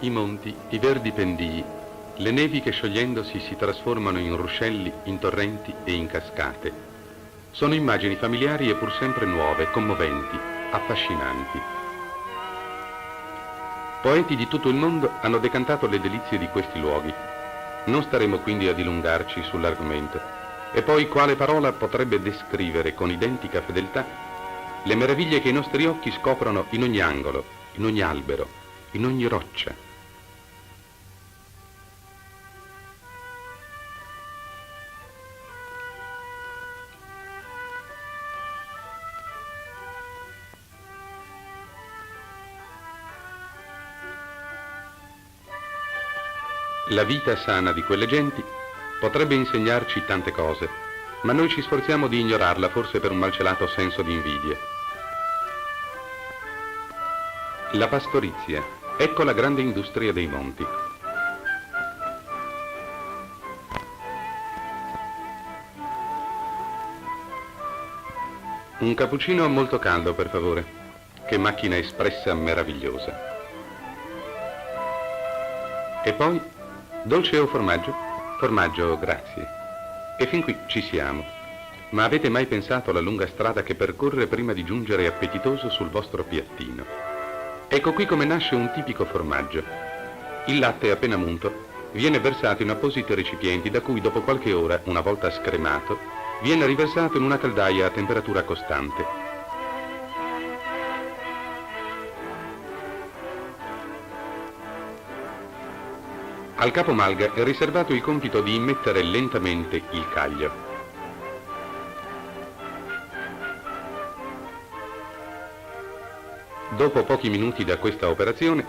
i monti, i verdi pendii, le nevi che sciogliendosi si trasformano in ruscelli, in torrenti e in cascate. Sono immagini familiari e pur sempre nuove, commoventi, affascinanti. Poeti di tutto il mondo hanno decantato le delizie di questi luoghi. Non staremo quindi a dilungarci sull'argomento. E poi quale parola potrebbe descrivere con identica fedeltà le meraviglie che i nostri occhi scoprono in ogni angolo, in ogni albero, in ogni roccia. La vita sana di quelle genti potrebbe insegnarci tante cose, ma noi ci sforziamo di ignorarla, forse per un malcelato senso di invidia. La pastorizia, ecco la grande industria dei monti. Un cappuccino molto caldo, per favore. Che macchina espressa meravigliosa. E poi, dolce o formaggio? Formaggio, grazie. E fin qui ci siamo. Ma avete mai pensato alla lunga strada che percorre prima di giungere appetitoso sul vostro piattino? Ecco qui come nasce un tipico formaggio. Il latte appena munto viene versato in appositi recipienti da cui dopo qualche ora, una volta scremato, viene riversato in una caldaia a temperatura costante. Al capomalga è riservato il compito di immettere lentamente il caglio. Dopo pochi minuti da questa operazione,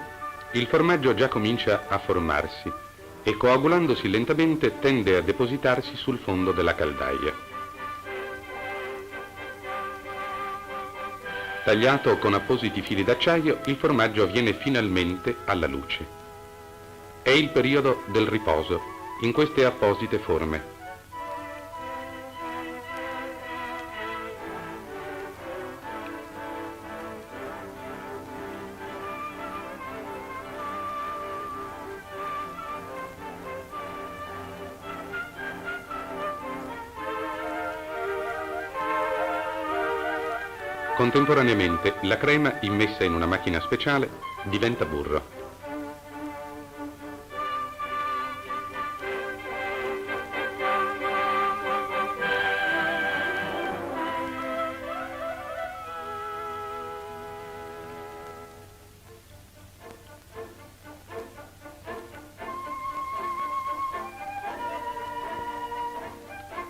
il formaggio già comincia a formarsi e coagulandosi lentamente tende a depositarsi sul fondo della caldaia. Tagliato con appositi fili d'acciaio, il formaggio viene finalmente alla luce. È il periodo del riposo, in queste apposite forme. Contemporaneamente, la crema, immessa in una macchina speciale, diventa burro.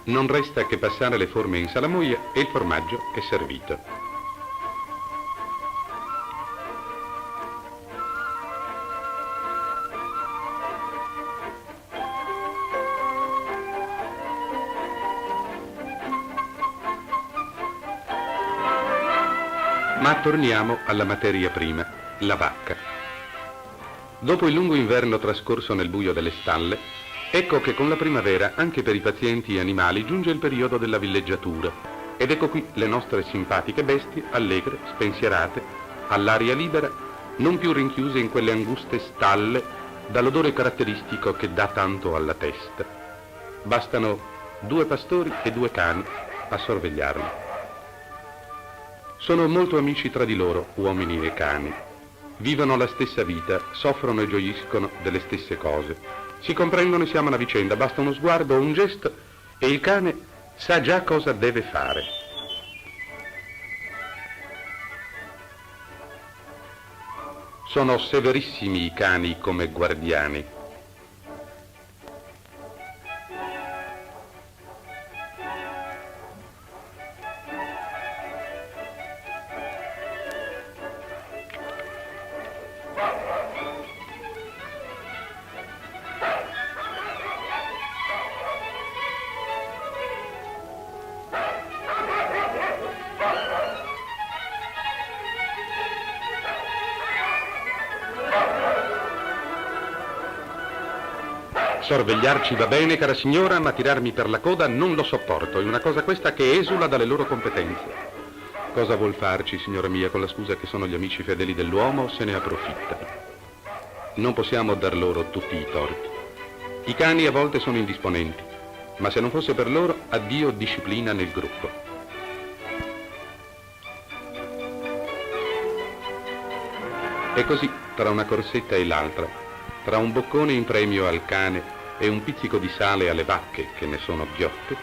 Non resta che passare le forme in salamoia e il formaggio è servito. Ma torniamo alla materia prima, la vacca. Dopo il lungo inverno trascorso nel buio delle stalle, ecco che con la primavera anche per i pazienti animali giunge il periodo della villeggiatura ed ecco qui le nostre simpatiche bestie, allegre, spensierate, all'aria libera, non più rinchiuse in quelle anguste stalle dall'odore caratteristico che dà tanto alla testa. Bastano 2 pastori e 2 cani a sorvegliarli. Sono molto amici tra di loro, uomini e cani. Vivono la stessa vita, soffrono e gioiscono delle stesse cose. Si comprendono e si amano a vicenda, basta uno sguardo o un gesto e il cane sa già cosa deve fare. Sono severissimi i cani come guardiani. Sorvegliarci va bene, cara signora, ma tirarmi per la coda non lo sopporto. È una cosa questa che esula dalle loro competenze. Cosa vuol farci, signora mia, con la scusa che sono gli amici fedeli dell'uomo, se ne approfitta. non possiamo dar loro tutti i torti. I cani a volte sono indisponenti, ma se non fosse per loro, addio disciplina nel gruppo. E così, tra una corsetta e l'altra, tra un boccone in premio al cane e un pizzico di sale alle vacche che ne sono ghiotte,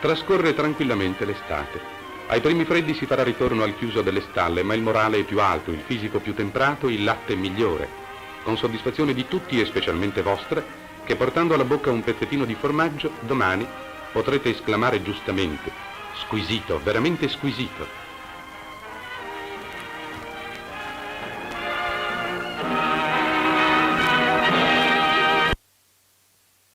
trascorre tranquillamente l'estate. Ai primi freddi si farà ritorno al chiuso delle stalle, ma il morale è più alto, il fisico più temprato, il latte migliore, con soddisfazione di tutti e specialmente vostra, che portando alla bocca un pezzettino di formaggio, domani potrete esclamare giustamente: squisito, veramente squisito.